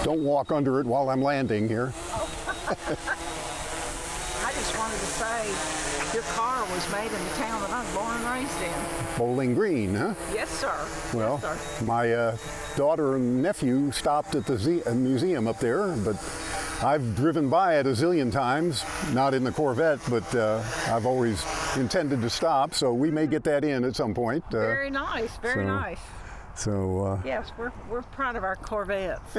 Don't walk under it while I'm landing here. I just wanted to say, your car was made in the town that I was born and raised in. Bowling Green, huh? Yes, sir. Well, yes, sir. my daughter and nephew stopped at the museum up there, but I've driven by it a zillion times, not in the Corvette, but I've always intended to stop, so we may get that in at some point. Very nice, very nice. So Yes, we're proud of our Corvettes.